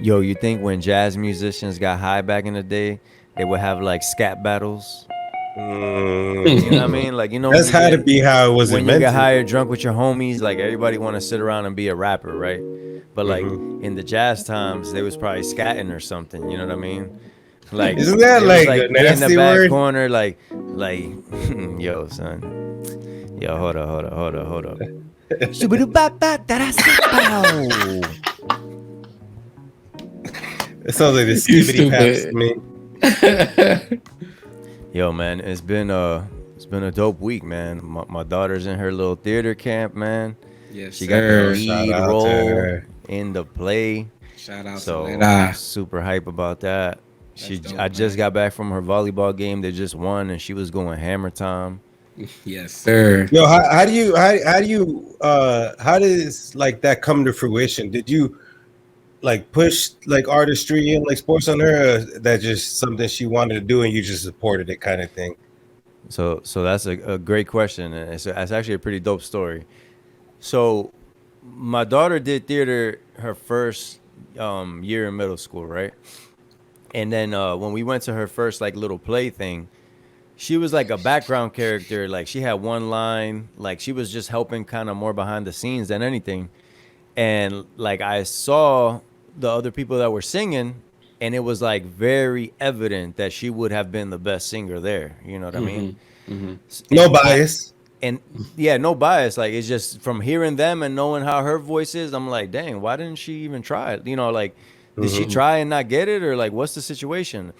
Yo, you think when jazz musicians got high back in the day, they would have like scat battles? You know what I Mm, mean? Like, you know, that's had to be how it was when you get invented. high or drunk with your homies, like everybody want to sit around and be a rapper, right? But like Hmm. in the jazz times, they was probably scatting or something. You know what I mean? Like Isn't that they was like a like in the nasty back word? corner, like, yo, son, yo, hold up. Shoo-ba-doo-ba-ba-da-da-sing-pow. It sounds like the You skibbity paps to stupid. me. Yo, man, it's been a dope week, man. My daughter's in her little theater camp, man. Yes, She got the Oh, sir. shout lead out to role her. in the play, Shout out to so Leda. super hype about that. That's I dope, just man. got back from her volleyball game. They just won, and she was going hammer time. Yes, sir. Yo, how does like that come to fruition? Did you like push like artistry and like sports on her? Or that just something she wanted to do and you just supported it kind of thing? So that's a great question, and it's actually a pretty dope story. So my daughter did theater her first year in middle school, right? And then when we went to her first like little play thing, she was like a background character. Like she had one line. Like she was just helping kind of more behind the scenes than anything. And like I saw the other people that were singing, and it was like very evident that she would have been the best singer there. You know what I mean? Mm-hmm. Mm-hmm. No And I bias. and yeah, no bias. Like it's just from hearing them and knowing how her voice is, I'm like, dang, why didn't she even try it? You know, like did she Hmm. Mm-hmm. try and not get it, or like what's the situation?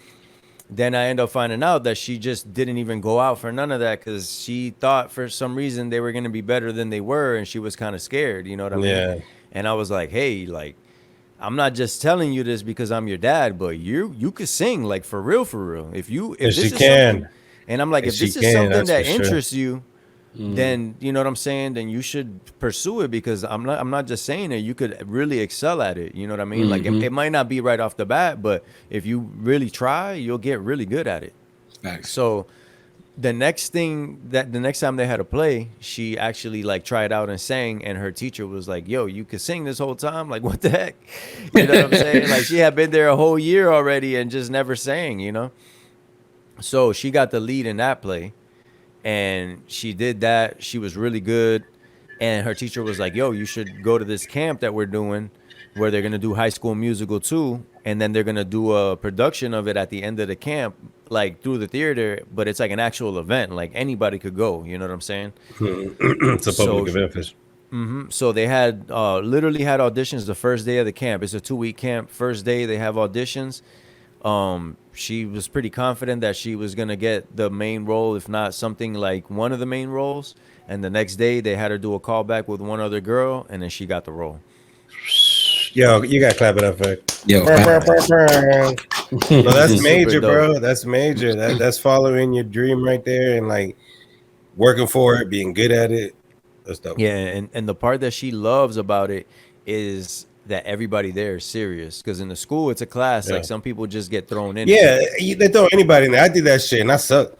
Then I end up finding out that she just didn't even go out for none of that because she thought for some reason they were going to be better than they were, and she was kind of scared. You know what I mean? Yeah. And I was like, hey, like I'm not just telling you this because I'm your dad, but you could sing like for real, for real. If If she this is something, can. and I'm like, If if she this is can, something that's for that sure. interests you, then you know what I'm saying. Then you should pursue it because I'm not just saying it. You could really excel at it. You know what I mean? Like Mm-hmm. it might not be right off the bat, but if you really try, you'll get really good at it. Facts. So the next time they had a play, she actually like tried out and sang, and her teacher was like, "Yo, you could sing this whole time? Like what the heck?" You know what I'm saying? Like she had been there a whole year already and just never sang. So she got the lead in that play, and she did that. She was really good, and her teacher was like, "Yo, you should go to this camp that we're doing, where they're gonna do High School Musical too, and then they're gonna do a production of it at the end of the camp, like through the theater. But it's like an actual event, like anybody could go. You know what I'm saying? It's a public So, event. so they had literally had auditions the first day of the camp. It's a 2 week camp. First day they have auditions. She was pretty confident that she was gonna get the main role, if not something like one of the main roles. And the next day they had her do a callback with one other girl, and then she got the role. Yo, you got to clap it up for Yo, Brr, brr, brr, facts. brr. No, that's Super major, dope. bro. That's major. That's following your dream right there and like working for it, being good at it. That's dope. Yeah, and the part that she loves about it is that everybody there is serious. Because in the school, it's a class. Like Yeah. some people just get thrown in it. Yeah, they throw anybody in there. I did that shit and I suck.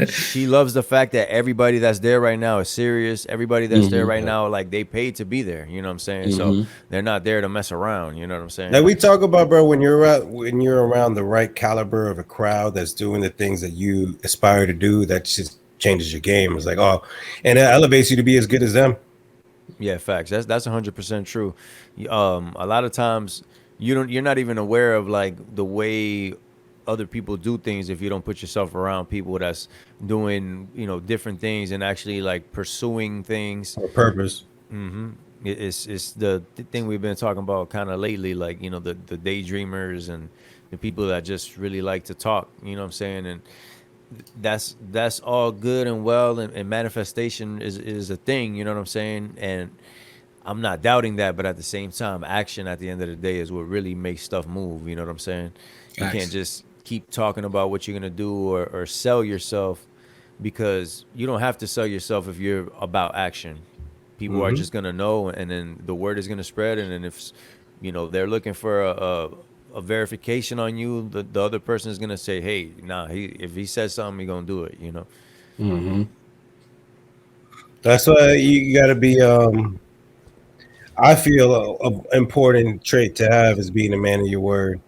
She loves the fact that everybody that's there right now is serious. Everybody that's there Mm-hmm. right Yeah. now, like they paid to be there. You know what I'm saying? So Mm-hmm. they're not there to mess around. You know what I'm saying? Like we talk about, bro, when you're around the right caliber of a crowd that's doing the things that you aspire to do, that just changes your game. It's like, oh, and it elevates you to be as good as them. Yeah, facts. That's 100% true. A lot of times you're not even aware of like the way other people do things if you don't put yourself around people that's doing different things and actually like pursuing things. On purpose. It's the thing we've been talking about kind of lately, like the daydreamers and the people that just really like to talk. You know what I'm saying? And that's all good and well, and manifestation is a thing. You know what I'm saying? And I'm not doubting that, but at the same time, action at the end of the day is what really makes stuff move. You know what I'm saying? You can't Facts. just keep talking about what you're gonna do or sell yourself, because you don't have to sell yourself if you're about action. People are Hmm. just gonna know, and then the word is gonna spread. And then if they're looking for a verification on you, the other person is gonna say, "Hey, nah, if he says something, he gonna do it." Mm-hmm. That's why you got to be. I feel a important trait to have is being a man of your word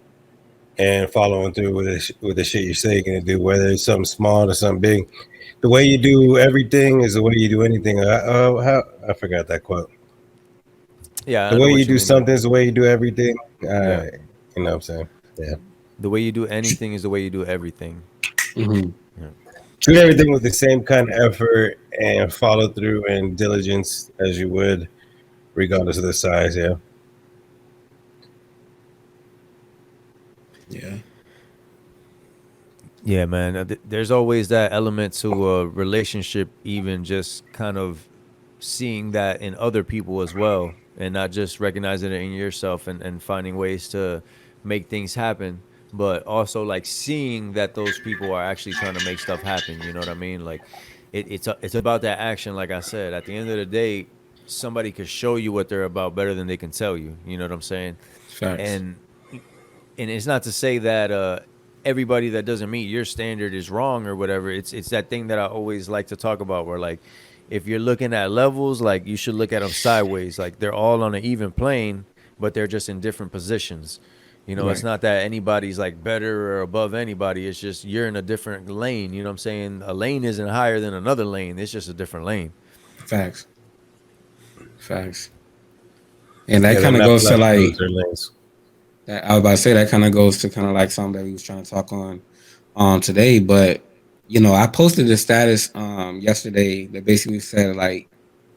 and following through with the shit you say you're gonna do, whether it's something small or something big. The way you do everything is the way you do anything. I forgot that quote. Yeah, The I way know you what you do mean though. something is the way you do everything. Yeah. You know what I'm saying? Yeah. The way you do anything is the way you do everything. Mm-hmm. Yeah. Treat everything with the same kind of effort and follow through and diligence as you would, regardless of the size. Yeah. Yeah. Yeah, man. There's always that element to a relationship, even just kind of seeing that in other people as well, and not just recognizing it in yourself and finding ways to make things happen, but also like seeing that those people are actually trying to make stuff happen. You know what I mean? Like it's about that action. Like I said, at the end of the day, somebody could show you what they're about better than they can tell you. You know what I'm saying? Facts. And it's not to say that everybody that doesn't meet your standard is wrong or whatever. It's that thing that I always like to talk about, where like if you're looking at levels, like you should look at them sideways. Like they're all on an even plane, but they're just in different positions. You know, it's Right. not that anybody's like better or above anybody. It's just you're in a different lane. You know what I'm saying? A lane isn't higher than another lane. It's just a different lane. Facts. Facts. And that Yeah, they're kind of not goes to like platforms or lanes. that. I was about to say that kind of goes to kind of like something that we was trying to talk on today. But I posted a status yesterday that basically said like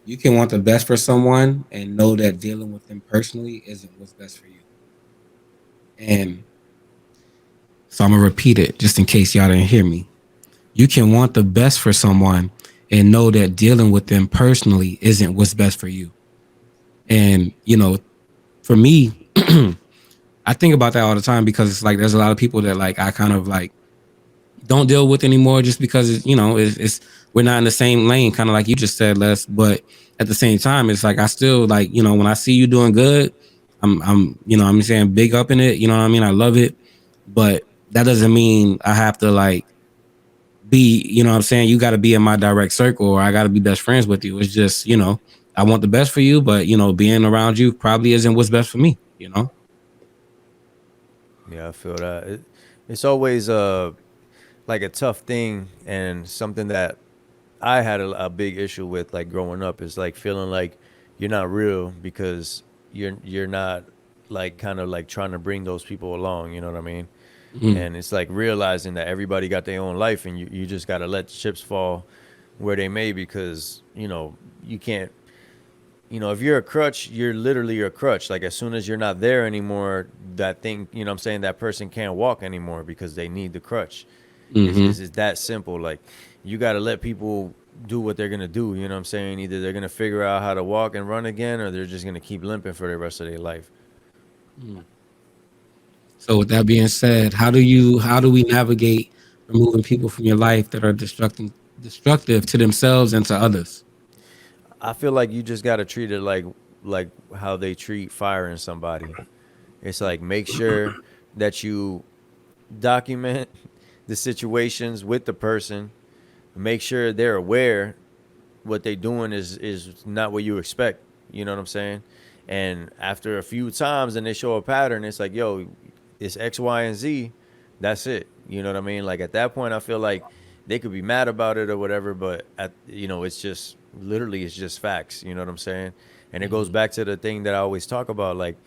you can want the best for someone and know that dealing with them personally isn't what's best for you. And so I'm gonna repeat it just in case y'all didn't hear me. You can want the best for someone and know that dealing with them personally isn't what's best for you. And for me, I think about that all the time because it's like there's a lot of people that like I kind of like don't deal with anymore just because it's we're not in the same lane, kind of like you just said, Les. But at the same time, it's like I still like when I see you doing good, I'm saying big up in it. You know what I mean? I love it, but that doesn't mean I have to like be, what I'm saying, you got to be in my direct circle or I got to be best friends with you. It's just, I want the best for you, but being around you probably isn't what's best for me. Yeah, I feel that. It's always like a tough thing and something that I had a big issue with like growing up is like feeling like you're not real because you're not like kind of like trying to bring those people along, you know what I mean? Mm, And it's like realizing that everybody got their own life and you just got to let the chips fall where they may because, you can't, if you're a crutch, you're literally a crutch. Like as soon as you're not there anymore, that thing, what I'm saying, that person can't walk anymore because they need the crutch. mm-hmm. Is that simple. Like you got to let people do what they're gonna do. You know what I'm saying? Either they're gonna figure out how to walk and run again, or they're just gonna keep limping for the rest of their life. So with that being said, how do we navigate removing people from your life that are destructive to themselves and to others? I feel like you just gotta treat it like how they treat firing somebody. It's like make sure that you document the situations with the person. Make sure they're aware what they doing is not what you expect. You know what I'm saying? And after a few times and they show a pattern, it's like, yo, it's X, Y, and Z. That's it. You know what I mean? Like at that point, I feel like they could be mad about it or whatever, but it's just literally it's just facts. You know what I'm saying? And it goes back to the thing that I always talk about, like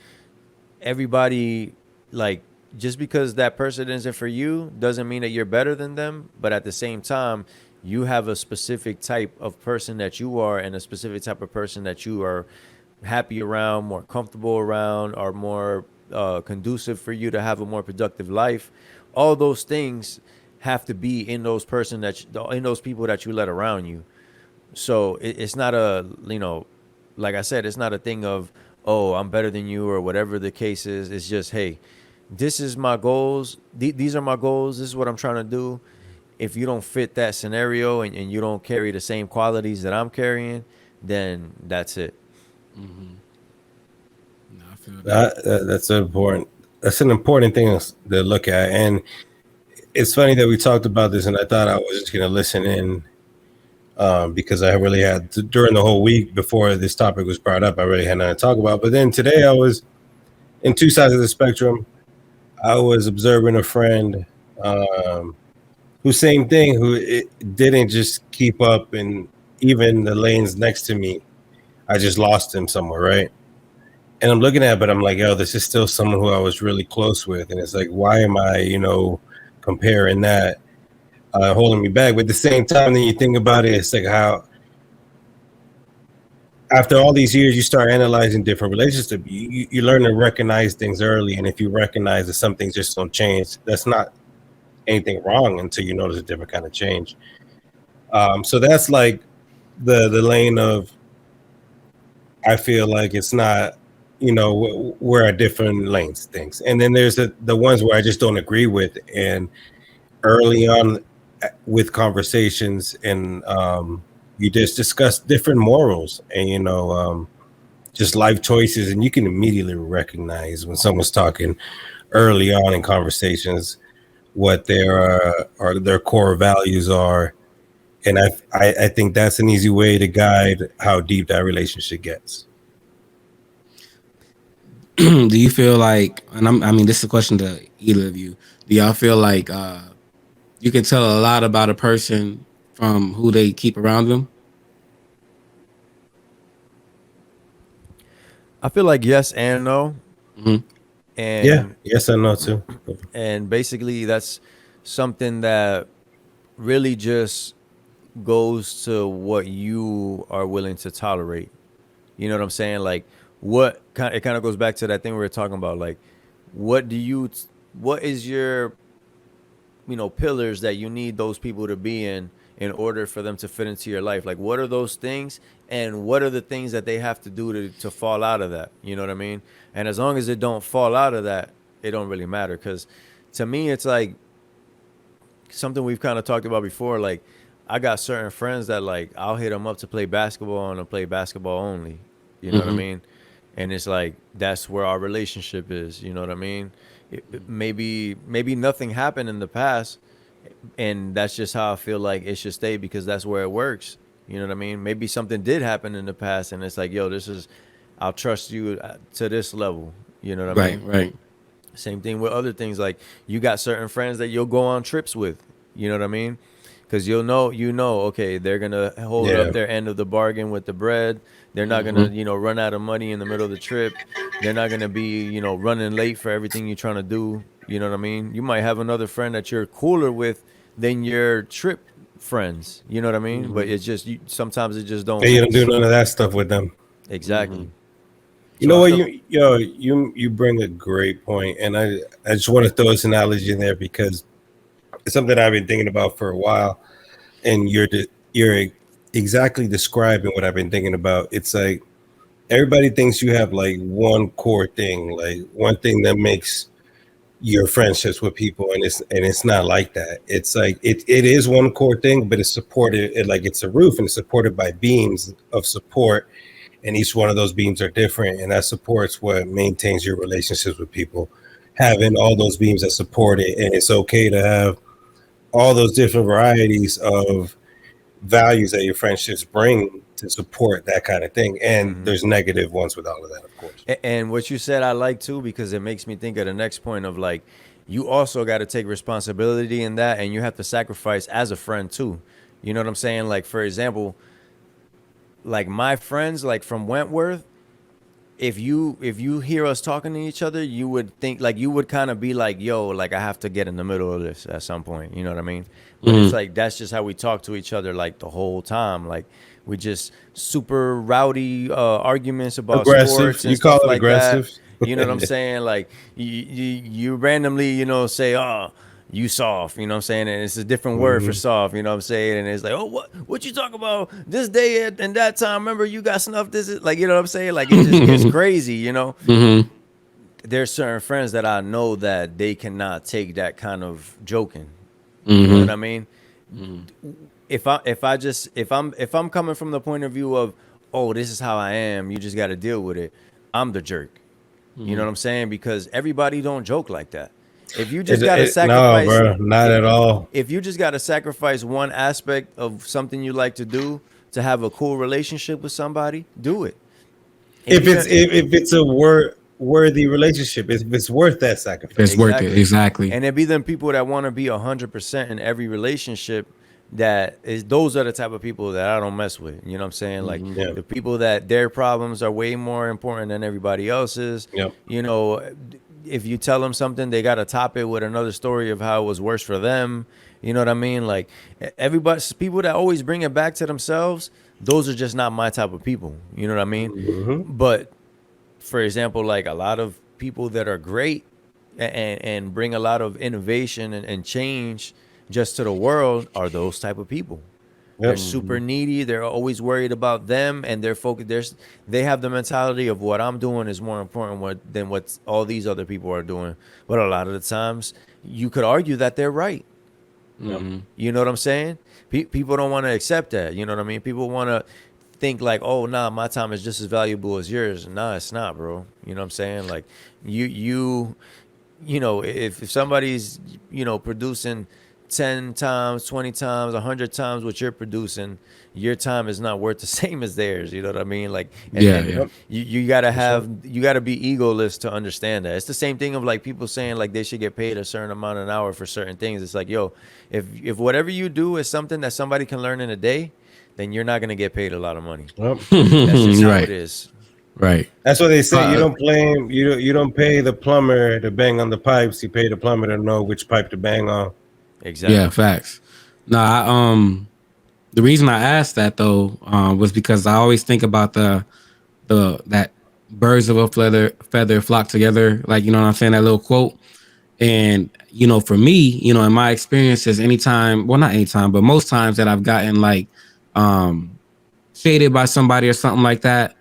everybody, like just because that person isn't for you doesn't mean that you're better than them, but at the same time you have a specific type of person that you are and a specific type of person that you are happy around, more comfortable around, or more conducive for you to have a more productive life. All those things have to be in those in those people that you let around you. So it's not like I said, it's not a thing of, oh, I'm better than you or whatever the case is. It's just, hey, this is my goals. These are my goals. This is what I'm trying to do. If you don't fit that scenario and you don't carry the same qualities that I'm carrying, then that's it. No, I feel that. That's an important thing to look at. And it's funny that we talked about this, and I thought I was just going to listen in because I really had during the whole week before this topic was brought up, I really had nothing to talk about. But then today I was in two sides of the spectrum. I was observing a friend who same thing, who didn't just keep up, and even the lanes next to me, I just lost him somewhere, right? And I'm looking at it, but I'm like, yo, this is still someone who I was really close with. And it's like, why am I, comparing that, holding me back? But at the same time, then you think about it, it's like how after all these years, you start analyzing different relationships. You learn to recognize things early. And if you recognize that some things just don't change, that's not anything wrong until you notice a different kind of change. So that's like the lane of, I feel like it's not, we're at different lanes things. And then there's the ones where I just don't agree with. And early on with conversations, and you just discuss different morals and, just life choices. And you can immediately recognize when someone's talking early on in conversations what their core values are. And I think that's an easy way to guide how deep that relationship gets. Do you feel like, and I mean, this is a question to either of you. Do y'all feel like you can tell a lot about a person from who they keep around them? I feel like yes and no. Mm-hmm. And yeah, yes and no too. And basically that's something that really just goes to what you are willing to tolerate. You know what I'm saying? Like it kind of goes back to that thing we were talking about. Like, what is your, pillars that you need those people to be in order for them to fit into your life? Like, what are those things, and what are the things that they have to do to fall out of that? You know what I mean? And as long as it don't fall out of that, it don't really matter. Because to me, it's like something we've kind of talked about before. Like, I got certain friends that, like, I'll hit them up to play basketball, and I'll play basketball only. You know what I mean? And it's like, that's where our relationship is. You know what I mean? Maybe nothing happened in the past, and that's just how I feel like it should stay, because that's where it works. You know what I mean? Maybe something did happen in the past, and it's like, yo, I'll trust you to this level. You know what I mean? Right. Same thing with other things. Like, you got certain friends that you'll go on trips with. You know what I mean? Because you'll know, okay, they're going to hold up their end of the bargain with the bread. They're not going to, run out of money in the middle of the trip. They're not going to be, running late for everything you're trying to do. You know what I mean? You might have another friend that you're cooler with than your trip friends. You know what I mean? But it's just, sometimes it just don't. And you don't do none of that stuff with them. Exactly. You know what? You bring a great point, and I just want to throw this analogy in there because it's something I've been thinking about for a while, and you're exactly describing what I've been thinking about. It's like everybody thinks you have like one core thing, like one thing that makes your friendships with people, and it's not like that. It's like it is one core thing, but it's supported, like it's a roof, and it's supported by beams of support. And each one of those beams are different, and that supports what maintains your relationships with people. Having all those beams that support it, and it's okay to have all those different varieties of values that your friendships bring to support that kind of thing. And there's negative ones with all of that, of course. And what you said I like too, because it makes me think of the next point of, like, you also got to take responsibility in that, and you have to sacrifice as a friend too. You know what I'm saying? Like, for example, like my friends, like from Wentworth, if you hear us talking to each other, you would think, like, you would kind of be like, yo, like, I have to get in the middle of this at some point. You know what I mean? But it's like, that's just how we talk to each other, like, the whole time. Like, we just super rowdy arguments about aggressive. Sports and You call stuff it like aggressive. That. You know what I'm saying? Like, you randomly, say, oh, you soft, you know what I'm saying? And it's a different word for soft, you know what I'm saying? And it's like, oh, what you talk about this day and that time? Remember you got snuffed? This is like, you know what I'm saying? Like, it just gets crazy, you know? There's certain friends that I know that they cannot take that kind of joking. You know what I mean? If I'm coming from the point of view of, oh, this is how I am, you just got to deal with it, I'm the jerk. You know what I'm saying? Because everybody don't joke like that. If you just gotta No, sacrifice, bro, not at all. if you just gotta sacrifice one aspect of something you like to do to have a cool relationship with somebody, do it. If you it's if it's a worthy relationship, if it's worth that If sacrifice. it's worth it, exactly. And it be them people that want to be 100% in every relationship. Those are the type of people that I don't mess with. You know what I'm saying? Like Yeah. the people that their problems are way more important than everybody else's. Yep. You know, if you tell them something, they got to top it with another story of how it was worse for them. You know what I mean? Like everybody, people that always bring it back to themselves, those are just not my type of people. You know what I mean? Mm-hmm. But for example, like a lot of people that are great and bring a lot of innovation and change just to the world are those type of people. They're Yep. super needy. They're always worried about them, and they're focused. They have the mentality of what I'm doing is more important than what all these other people are doing. But a lot of the times, you could argue that they're right. You know what I'm saying? People don't want to accept that. You know what I mean? People want to think like, oh, nah, my time is just as valuable as yours. Nah, it's not, bro. You know what I'm saying? Like you know, if somebody's, you know, producing 10 times, 20 times, 100 times what you're producing, your time is not worth the same as theirs. You know what I mean? Like, Yeah. you gotta you gotta be egoless to understand that. It's the same thing of like people saying like they should get paid a certain amount an hour for certain things. It's like, yo, if whatever you do is something that somebody can learn in a day, then you're not gonna get paid a lot of money. Yep. That's just how Right. it is. Right. That's what they say. You don't blame you don't pay the plumber to bang on the pipes. You pay the plumber to know which pipe to bang on. Exactly. Yeah, facts. No, the reason I asked that though was because I always think about the that birds of a feather flock together, like, you know what I'm saying, that little quote. And you know, for me, you know, in my experiences, anytime, well, not anytime, but most times that I've gotten like shaded by somebody or something like that,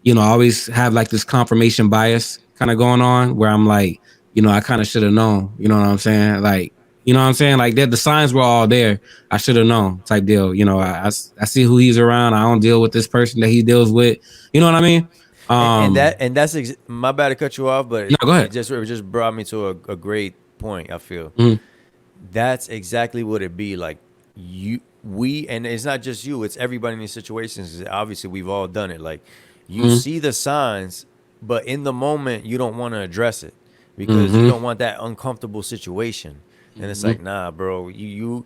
you know, I always have like this confirmation bias kind of going on where I'm like, you know, I kind of should have known, you know what I'm saying? Like, you know what I'm saying? Like the signs were all there. I should have known type deal. You know, I see who he's around. I don't deal with this person that he deals with. You know what I mean? And that's my bad to cut you off, but No, go ahead. it just brought me to a great point. I feel that's exactly what it be like. And it's not just you; it's everybody in these situations. Obviously, we've all done it. Like you see the signs, but in the moment, you don't want to address it because you don't want that uncomfortable situation. And it's like, nah, bro, you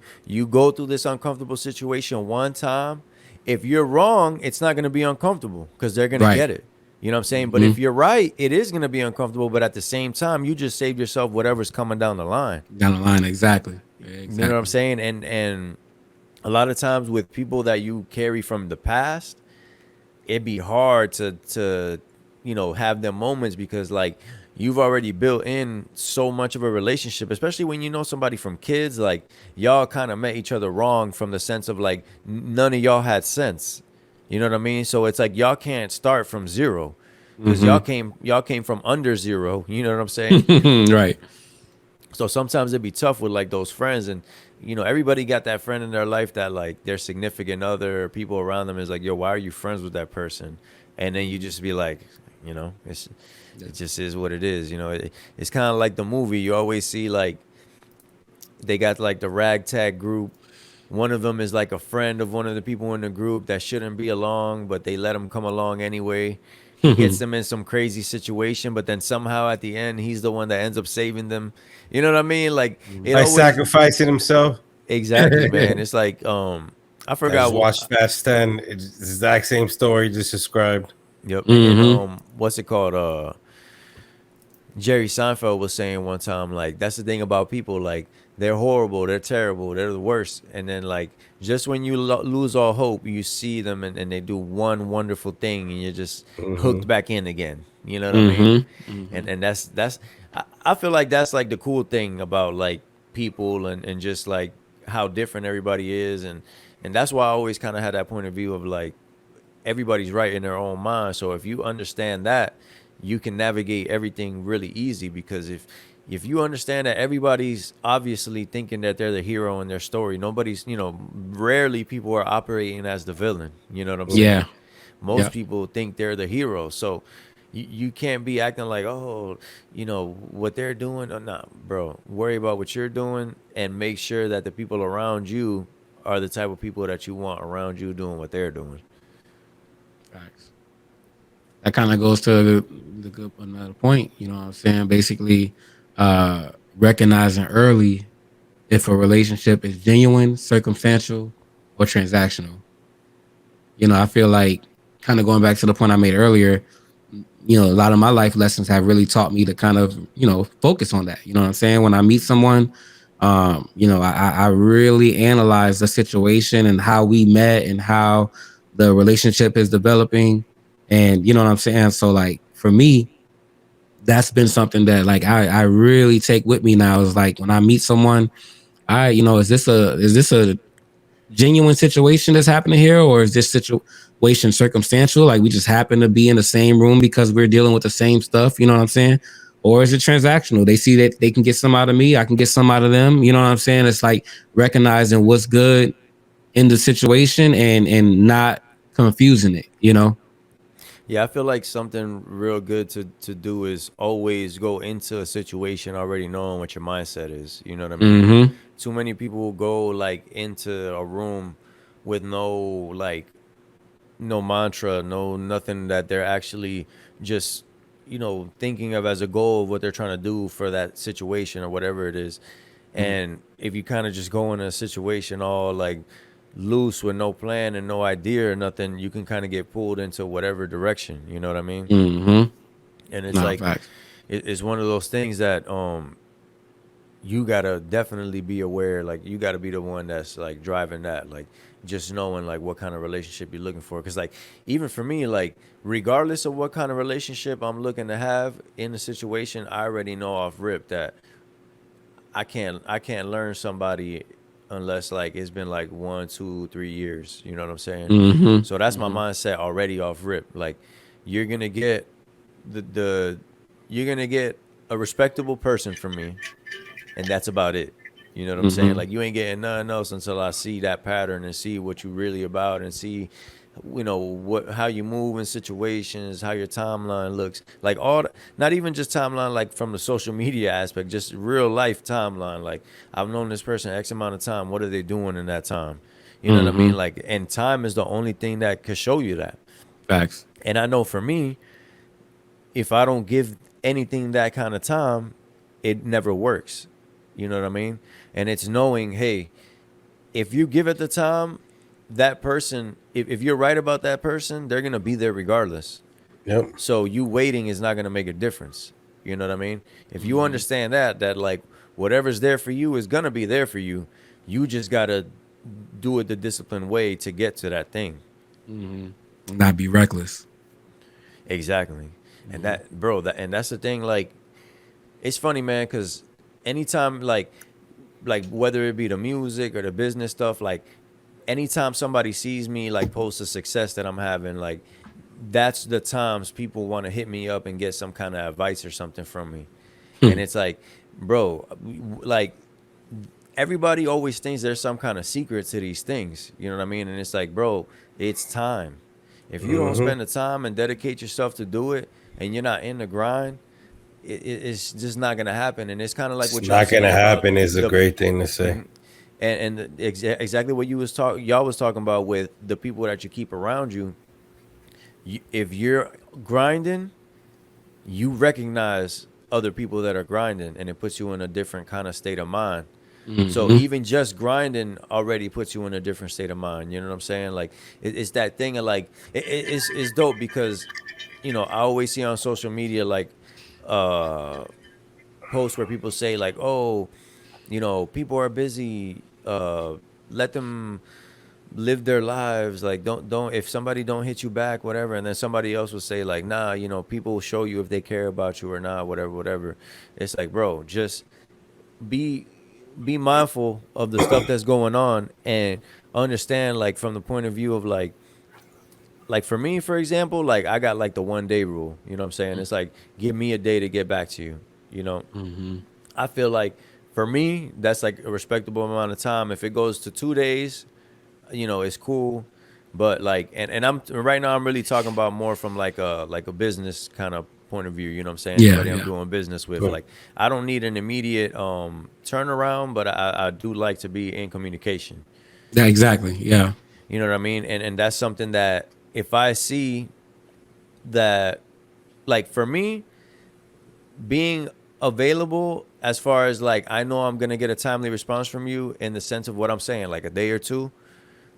go through this uncomfortable situation one time. If you're wrong, it's not going to be uncomfortable because they're going to get it. You know what I'm saying? But if you're right, it is going to be uncomfortable. But at the same time, you just saved yourself whatever's coming down the line. Down the line, exactly. You know what I'm saying? And a lot of times with people that you carry from the past, it'd be hard to you know, have them moments because like you've already built in so much of a relationship, especially when you know somebody from kids. Like y'all kind of met each other wrong from the sense of like none of y'all had sense. You know what I mean? So it's like y'all can't start from zero because y'all came from under zero. You know what I'm saying? Right. So sometimes it'd be tough with like those friends, and you know everybody got that friend in their life that like their significant other or people around them is like, yo, why are you friends with that person? And then you just be like, you know, it just is what it is. You know, it's kind of like the movie. You always see like they got like the ragtag group. One of them is like a friend of one of the people in the group that shouldn't be along, but they let him come along anyway. He gets them in some crazy situation, but then somehow at the end, he's the one that ends up saving them. You know what I mean? Like it By always, sacrificing himself. exactly, man. It's like I I forgot just watched Fast 10. It's the exact same story just described. Yep. And, what's it called? Jerry Seinfeld was saying one time, like, that's the thing about people, like, they're horrible, they're terrible, they're the worst. And then, like, just when you lose all hope, you see them and they do one wonderful thing and you're just hooked back in again. You know what I mean? And that's I feel like that's like the cool thing about like people and just like how different everybody is. And that's why I always kind of had that point of view of like, everybody's right in their own mind. So if you understand that, you can navigate everything really easy, because if you understand that everybody's obviously thinking that they're the hero in their story, nobody's, you know, rarely people are operating as the villain. You know what I'm saying? Yeah. Most people think they're the hero. So You can't be acting like, oh, what they're doing. Nah, bro. Worry about what you're doing and make sure that the people around you are the type of people that you want around you doing what they're doing. Facts. That kind of goes to the good another point. You know what I'm saying? Basically, recognizing early if a relationship is genuine, circumstantial, or transactional. You know, I feel like kind of going back to the point I made earlier. You know, a lot of my life lessons have really taught me to kind of, focus on that. You know what I'm saying? When I meet someone, I really analyze the situation and how we met and how the relationship is developing. And you know what I'm saying? So like for me, that's been something that like I really take with me now is like when I meet someone, is this a genuine situation that's happening here, or is this situation circumstantial? Like we just happen to be in the same room because we're dealing with the same stuff. You know what I'm saying? Or is it transactional? They see that they can get some out of me, I can get some out of them. You know what I'm saying? It's like recognizing what's good in the situation and not confusing it. You know? Yeah, I feel like something real good to do is always go into a situation already knowing what your mindset is. You know what I mean? Mm-hmm. Too many people will go like into a room with no mantra, no nothing that they're actually just thinking of as a goal of what they're trying to do for that situation or whatever it is. And if you kind of just go in a situation all like loose with no plan and no idea or nothing, you can kind of get pulled into whatever direction. You know what I mean? Mm-hmm. And it's No, like facts. it's one of those things that you gotta definitely be aware. Like you gotta be the one that's like driving that. Like just knowing like what kind of relationship you're looking for. Because like even for me, like regardless of what kind of relationship I'm looking to have in the situation, I already know off rip that I can't learn somebody unless like it's been like 1, 2, 3 years. You know what I'm saying? Mm-hmm. So that's my Mm-hmm. mindset already off rip. Like you're gonna get the you're gonna get a respectable person from me, and that's about it. You know what I'm saying? Mm-hmm. Like you ain't getting nothing else until I see that pattern and see what you really about and see, what how you move in situations, how your timeline looks, like not even just timeline like from the social media aspect, just real life timeline. Like I've known this person X amount of time. What are they doing in that time? You know what I Mm-hmm. mean? Like, and time is the only thing that could show you that. Facts. And I know for me, if I don't give anything that kind of time, it never works. You know what I mean? And it's knowing, hey, if you give it the time, that person, if you're right about that person, they're gonna be there regardless. Yep. So you waiting is not gonna make a difference. You know what I mean? If you Mm-hmm. understand that like whatever's there for you is gonna be there for you, you just gotta do it the disciplined way to get to that thing. Mm-hmm. Not be reckless. Exactly. And Mm-hmm. that, bro, that's the thing. Like, it's funny, man, because anytime, like whether it be the music or the business stuff, like anytime somebody sees me like post a success that I'm having, like that's the times people want to hit me up and get some kind of advice or something from me. And it's like, bro, like everybody always thinks there's some kind of secret to these things. You know what I mean? And it's like, bro, it's time. If you don't Mm-hmm. spend the time and dedicate yourself to do it, and you're not in the grind, it's just not gonna happen. And it's kind of like It's what y'all not gonna saying about happen is a the great thing to say. mhm. And exactly what y'all was talking about with the people that you keep around you. If you're grinding, you recognize other people that are grinding, and it puts you in a different kind of state of mind. So Mm-hmm. even just grinding already puts you in a different state of mind. You know what I'm saying? Like it's that thing of like it's dope because I always see on social media like uh posts where people say like, oh, people are busy. Let them live their lives. Like don't if somebody don't hit you back, whatever. And then somebody else will say like, nah, people will show you if they care about you or not, whatever, whatever. It's like, bro, just be be mindful of the stuff that's going on and understand like from the point of view of like for me, for example, like I got like the 1 day rule. You know what I'm saying? It's like give me a day to get back to you. You know, Mm-hmm. I feel like for me, that's like a respectable amount of time. If it goes to 2 days, it's cool. But like, and I'm right now I'm really talking about more from like a business kind of point of view. You know what I'm saying? Yeah, Somebody I'm yeah. doing business with. Cool. Like, I don't need an immediate turnaround, but I do like to be in communication. Yeah, exactly. Yeah. You know what I mean? And that's something that if I see that, like for me, being available as far as like I know I'm gonna get a timely response from you in the sense of what I'm saying, like a day or two.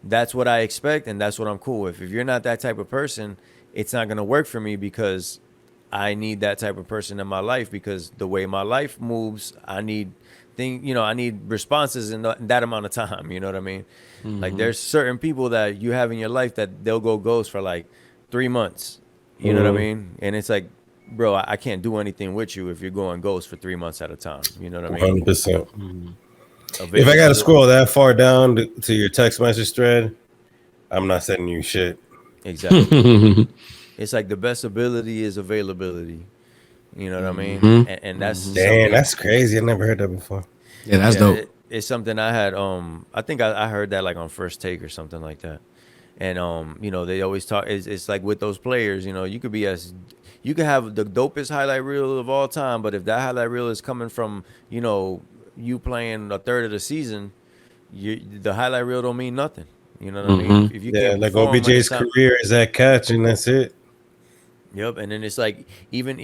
That's what I expect, and that's what I'm cool with. If you're not that type of person, it's not gonna work for me because I need that type of person in my life because the way my life moves, I need I need responses in that amount of time. You know what I mean? Like there's certain people that you have in your life that they'll go ghost for like 3 months. You know what I mean? And it's like, bro, I can't do anything with you if you're going ghost for 3 months at a time. You know what I mean? 100%. If I got to Availability. scroll that far down to your text message thread, I'm not sending you shit. Exactly. It's like the best ability is availability. You know what I mean? And that's Damn, something. that's crazy. I never heard that before. Yeah, that's Yeah, dope. it's something I had. I think I heard that like on First Take or something like that. And they always talk. It's like with those players, you could have the dopest highlight reel of all time, but if that highlight reel is coming from you playing a third of the season, the highlight reel don't mean nothing. You know what I mean? If you Yeah, can't like perform when it's OBJ's time. career is that catch, and that's it. Yep, and then it's like even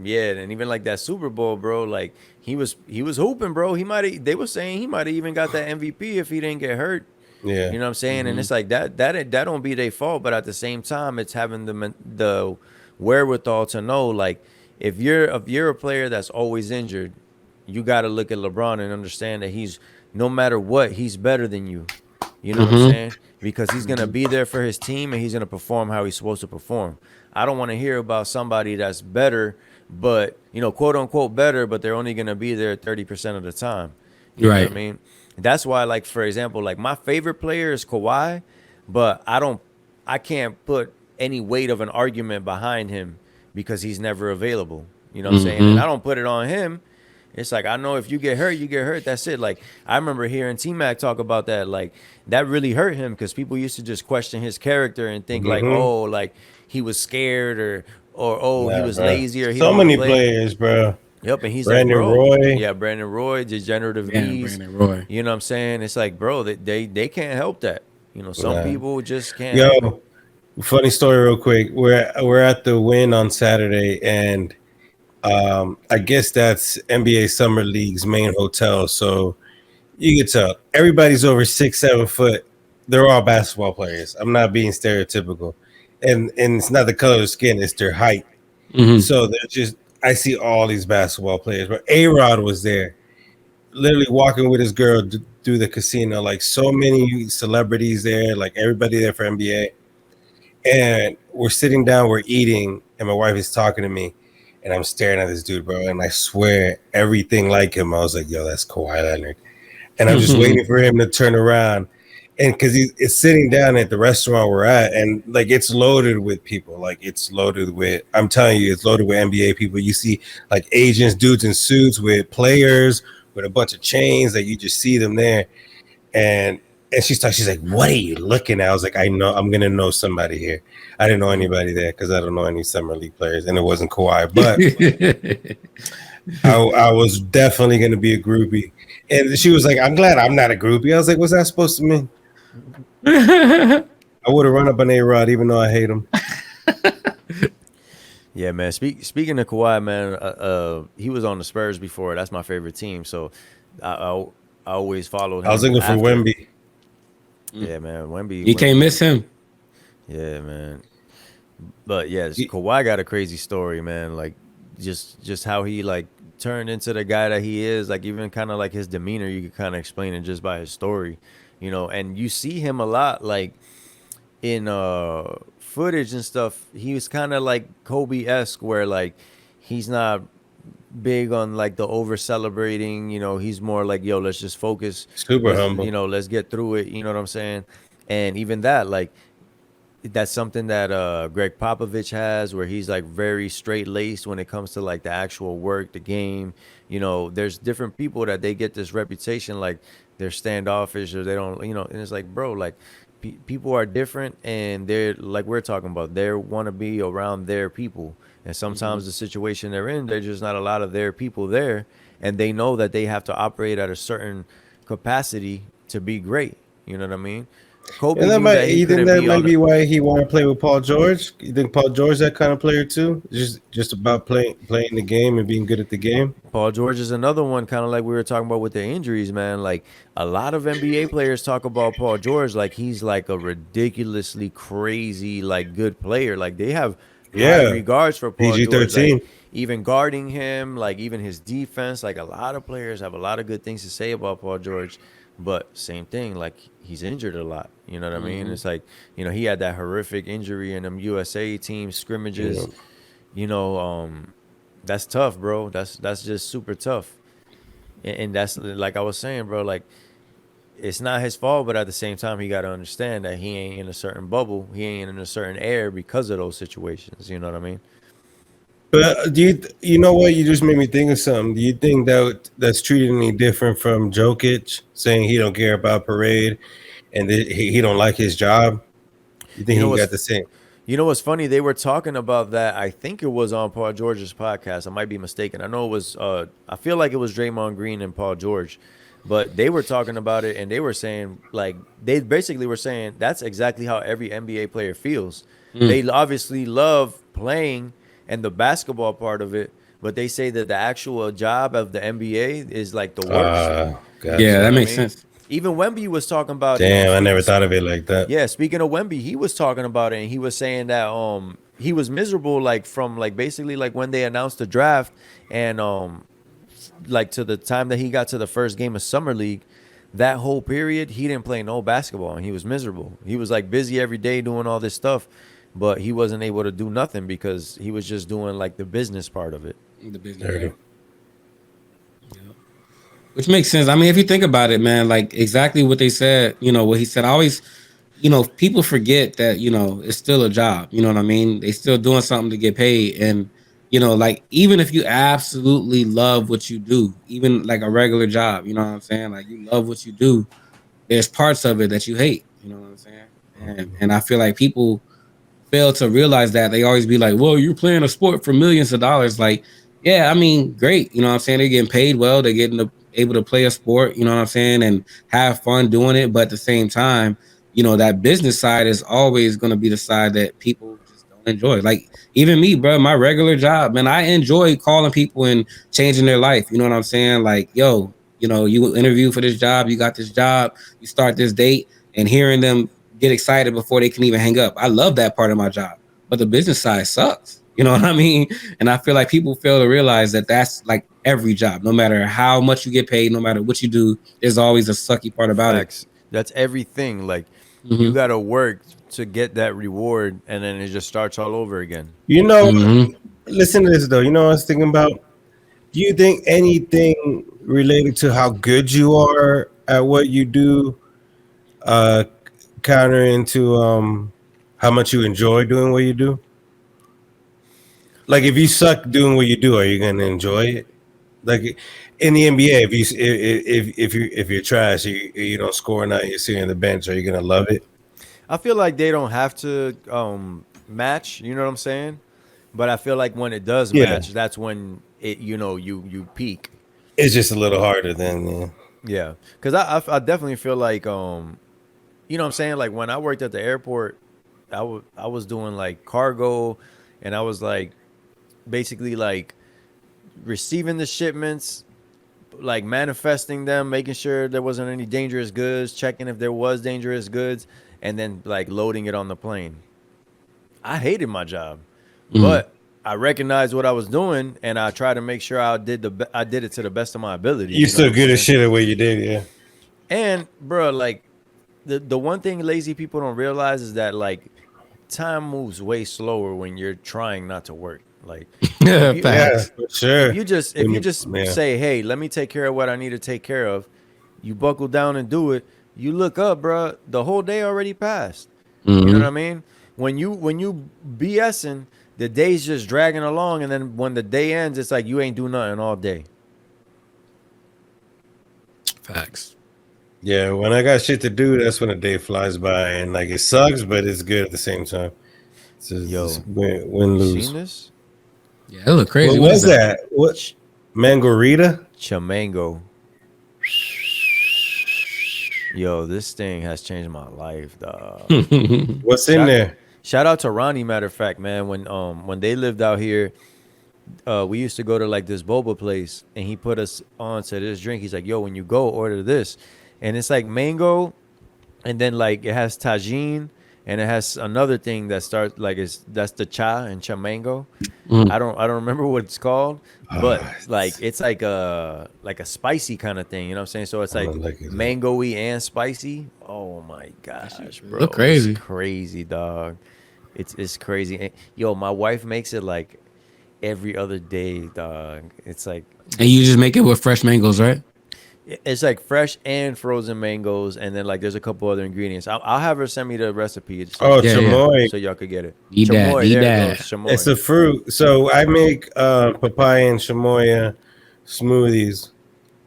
yeah, and even like that Super Bowl, bro. Like he was hooping, bro. They were saying he might have even got that MVP if he didn't get hurt. Yeah. You know what I'm saying? And it's like that don't be their fault, but at the same time, it's having the wherewithal to know like if you're a player that's always injured, you got to look at LeBron and understand that he's no matter what, he's better than you. You know what I'm saying? Because he's gonna be there for his team and he's gonna perform how he's supposed to perform. I don't want to hear about somebody that's better, but quote unquote better, but they're only gonna be there 30% of the time. You know what I mean? That's why, like for example, like my favorite player is Kawhi, but I can't put any weight of an argument behind him because he's never available. You know what I'm saying? And I don't put it on him. It's like I know if you get hurt, you get hurt. That's it. Like I remember hearing T-Mac talk about that. Like that really hurt him because people used to just question his character and think like, oh, like he was scared or oh, he Nah, was bro. lazy or he So don't want to many play. players, bro. Yep, and he's Brandon like, bro, Roy. yeah, Brandon Roy, degenerative Yeah, knees. Brandon Roy. You know what I'm saying? It's like, bro, they can't help that. Some Nah. people just can't help it. Yo, funny story, real quick. We're at the Win on Saturday, and I guess that's NBA Summer League's main hotel. So you can tell everybody's over 6-7 foot. They're all basketball players. I'm not being stereotypical, and it's not the color of skin; it's their height. So they're just. I see all these basketball players. But A-Rod was there, literally walking with his girl through the casino. Like so many celebrities there, like everybody there for NBA. And we're sitting down, we're eating, and my wife is talking to me, and I'm staring at this dude, bro. And I swear, everything like him. I was like, "Yo, that's Kawhi Leonard." And I'm just waiting for him to turn around, and because he's sitting down at the restaurant we're at, and like it's loaded with people. Like it's loaded with. I'm telling you, it's loaded with NBA people. You see like agents, dudes in suits with players with a bunch of chains. That you just see them there, and she's like, "What are you looking at?" I was like, "I know, I'm gonna know somebody here." I didn't know anybody there because I don't know any summer league players, and it wasn't Kawhi. But I was definitely gonna be a groupie, and she was like, "I'm glad I'm not a groupie." I was like, "What's that supposed to mean?" I would have run up on A-Rod, even though I hate him. Yeah, man. Speaking of Kawhi, man, he was on the Spurs before. That's my favorite team. So I always followed him. I was looking for after. Wemby. Yeah, man. You can't miss him. Yeah, man. But yeah, Kawhi got a crazy story, man. Like just how he like turned into the guy that he is. Like even kind of like his demeanor, you could kind of explain it just by his story, And you see him a lot, like in footage and stuff. He was kind of like Kobe-esque, where like he's not big on like the over celebrating. He's more like, yo, let's just focus. Super humble. Let's get through it. You know what I'm saying? And even that, like. That's something that Greg Popovich has, where he's like very straight laced when it comes to like the actual work, the game. There's different people that they get this reputation like they're standoffish or they don't, and it's like, bro, like people are different, and they're like we're talking about. They want to be around their people, and sometimes the situation they're in, there's just not a lot of their people there, and they know that they have to operate at a certain capacity to be great. You know what I mean? Kobe And that knew might that he you think couldn't that be might on. be why he want to play with Paul George? You think Paul George that kind of player too? Just about playing the game and being good at the game. Paul George is another one, kind of like we were talking about with the injuries, man. Like a lot of NBA players talk about Paul George like he's like a ridiculously crazy, like good player. Like they have high Yeah, regards for Paul PG George. Like 13. even guarding him, like even his defense. Like a lot of players have a lot of good things to say about Paul George, but same thing, like he's injured a lot. You know what I mean? It's like he had that horrific injury in them USA team scrimmages. Yeah. You know, that's tough, bro. That's just super tough. And that's like I was saying, bro. Like it's not his fault, but at the same time, he got to understand that he ain't in a certain bubble. He ain't in a certain air because of those situations. You know what I mean? But you know what? You just made me think of something. Do you think that's treated any different from Jokic saying he don't care about parade and that he don't like his job? You think You know he what's got the same? You know what's funny? They were talking about that. I think it was on Paul George's podcast. I might be mistaken. I know it was. I feel like it was Draymond Green and Paul George, but they were talking about it and they were saying like they basically were saying that's exactly how every NBA player feels. They obviously love playing and the basketball part of it, but they say that the actual job of the NBA is like the worst. Gotcha. Yeah, You know that what I makes mean? sense. Even Wemby was talking about. Damn, I never thought of it like that. Yeah, speaking of Wemby, he was talking about it and he was saying that he was miserable like from like basically like when they announced the draft and like to the time that he got to the first game of summer league, that whole period he didn't play no basketball and he was miserable. He was like busy every day doing all this stuff, but he wasn't able to do nothing because he was just doing like the business part of it. The business. Dirty. Which makes sense. I mean, if you think about it, man, like exactly what they said, what he said, I always, people forget that, it's still a job. You know what I mean? They still doing something to get paid. And, like even if you absolutely love what you do, even like a regular job, you know what I'm saying? Like you love what you do, there's parts of it that you hate, you know what I'm saying? And I feel like people fail to realize that. They always be like, well, you're playing a sport for millions of dollars. Like, yeah, I mean, great. You know what I'm saying? They're getting paid well. They're able to play a sport, you know what I'm saying, and have fun doing it. But at the same time, that business side is always going to be the side that people just don't enjoy. Like even me, bro, my regular job, man, I enjoy calling people and changing their life. You know what I'm saying? Like, yo, you interview for this job, you got this job, you start this date, and hearing them get excited before they can even hang up. I love that part of my job, but the business side sucks. You know what I mean? And I feel like people fail to realize that that's like every job. No matter how much you get paid, no matter what you do, there's always a sucky part about Facts. That's everything. Like it. you got to work to get that reward and then it just starts all over again. You know, listen to this though. You know what I was thinking about? Do you think anything related to how good you are at what you do counter into how much you enjoy doing what you do? Like if you suck doing what you do, are you gonna enjoy it? Like in the NBA, if you're trash, you don't score enough, you're sitting on the bench, are you gonna love it? I feel like they don't have to match, you know what I'm saying? But I feel like when it does Yeah. match, that's when it you peak. It's just a little harder than Yeah, because I definitely feel like you know what I'm saying, like when I worked at the airport, I was doing like cargo, and I was like basically like receiving the shipments, like manifesting them, making sure there wasn't any dangerous goods, checking if there was dangerous goods, and then like loading it on the plane. I hated my job, but I recognized what I was doing, and I tried to make sure I did it to the best of my ability. you're know still what I'm good as saying? shit at what you did, yeah. And bro, like the one thing lazy people don't realize is that like time moves way slower when you're trying not to work. Like if you, Yeah, Facts. for sure. if you just Yeah. say, hey, let me take care of what I need to take care of, you buckle down and do it. You look up, bro. The whole day already passed. You know what I mean? When you BSing, the day's just dragging along, and then when the day ends, it's like you ain't do nothing all day. Facts. Yeah, when I got shit to do, that's when the day flies by, and like it sucks, but it's good at the same time. It's Yo, win you lose. seen this? Yeah, it look crazy. What was that? What Ch- Mangorita? Chamango. Yo, this thing has changed my life, dog. What's in Shout, there? shout out to Ronnie, matter of fact, man. When they lived out here, we used to go to like this boba place, and he put us on to this drink. He's like, "Yo, when you go, order this," and it's like mango, and then like it has tagine, and it has another thing that starts like that's the cha and chamango. I don't remember what it's called, but like it's like a spicy kind of thing. You know what I'm saying? So it's I like don't like it. mango-y and spicy. Oh my gosh, bro, look crazy. It's crazy, dog. It's crazy. And, yo, my wife makes it like every other day, dog. It's like And you just make it with fresh mangoes, right? it's like fresh and frozen mangoes, and then like there's a couple other ingredients. I'll have her send me the recipe. It's Oh, like, Yeah, chamoy. so y'all could get it. Eat that, Chamoy, eat there that. it goes. Chamoy. It's a fruit. So I make papaya and chamoya smoothies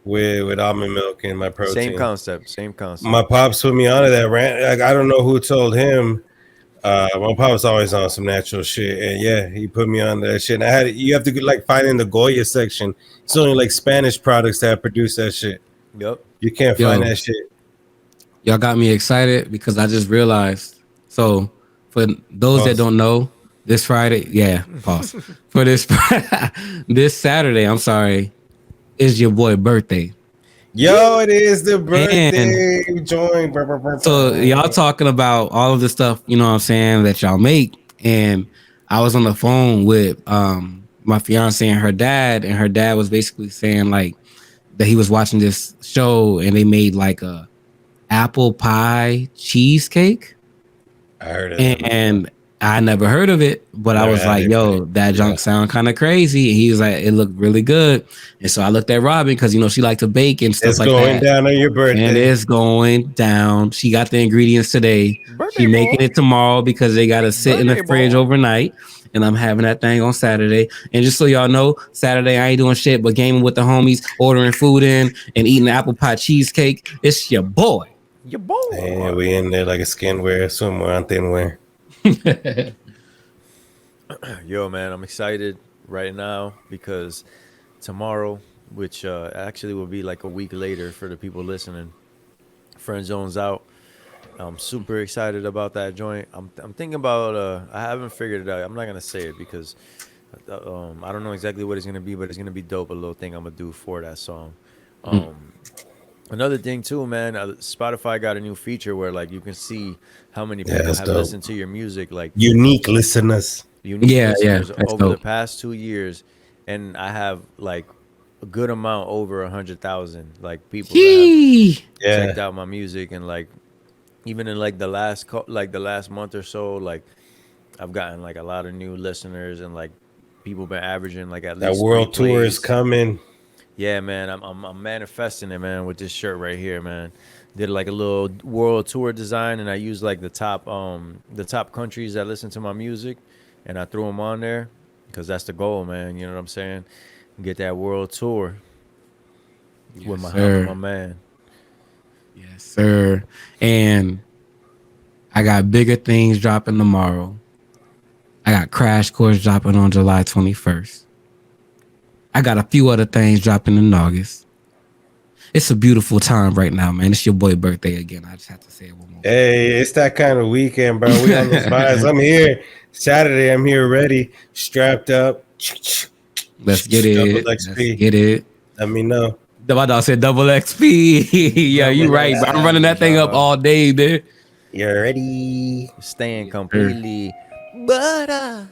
with almond milk and my protein. Same concept. Same concept. My pops put me onto that rant. Like I don't know who told him. My pop's always on some natural shit, and yeah, he put me on that shit. And you have to like find in the Goya section. It's only like Spanish products that produce that shit. Yep. You can't Yo. find that shit. Y'all got me excited because I just realized. So for those that Pause. don't know, this Friday, pause. For this this Saturday, I'm sorry, is your boy birthday. Yo, it is the birthday joint. So y'all talking about all of the stuff, you know what I'm saying, that y'all make. And I was on the phone with my fiance and her dad was basically saying like that he was watching this show and they made like a apple pie cheesecake. I heard it. And I never heard of it, but I Never was had like, it. yo, that junk Yeah. sound kind of crazy. And he was like, it looked really good. And so I looked at Robin because, you know, she liked to bake and stuff It's like going that. down on your birthday. And it's going down. She got the ingredients today. Birthday She making boy. it tomorrow because they got to sit in the Birthday fridge boy. overnight. And I'm having that thing on Saturday. And just so y'all know, Saturday I ain't doing shit but gaming with the homies, ordering food in and eating apple pie cheesecake. It's your boy. Your boy. And we in there like a skinwear, swimwear, and thinwear. Yo, man, I'm excited right now because tomorrow, which actually will be like a week later for the people listening, Friend Zone's out. I'm super excited about that joint. I'm thinking about I haven't figured it out. I'm not gonna say it because I don't know exactly what it's gonna be, but it's gonna be dope. A little thing I'm gonna do for that song. Another thing too, man. Spotify got a new feature where like you can see how many people that's have dope. listened to your music. Like Unique listeners. unique Yeah, listeners that's over the dope. past 2 years, and I have like a good amount over 100,000 like people that Yee. have Yeah. checked out my music, and like even in like the last month or so, like I've gotten like a lot of new listeners, and like people been averaging like at That least world 3 tour is plays. coming. Yeah, man, I'm manifesting it, man, with this shirt right here, man. Did like a little world tour design, and I used like the top countries that listen to my music, and I threw them on there because that's the goal, man. You know what I'm saying? Get that world tour with my help, sir. my man. Yes, sir. And I got bigger things dropping tomorrow. I got Crash Course dropping on July 21st. I got a few other things dropping in August. It's a beautiful time right now, man. It's your boy birthday again. I just have to say it one more. Hey, it's that kind of weekend, bro. We on those vibes. I'm here. Saturday, I'm here ready, strapped up. Let's get Double it. Let's XP. get it. Let me know. My dog said double XP. Yeah, you right. But I'm running that thing up all day, dude. You're ready. Staying completely butter.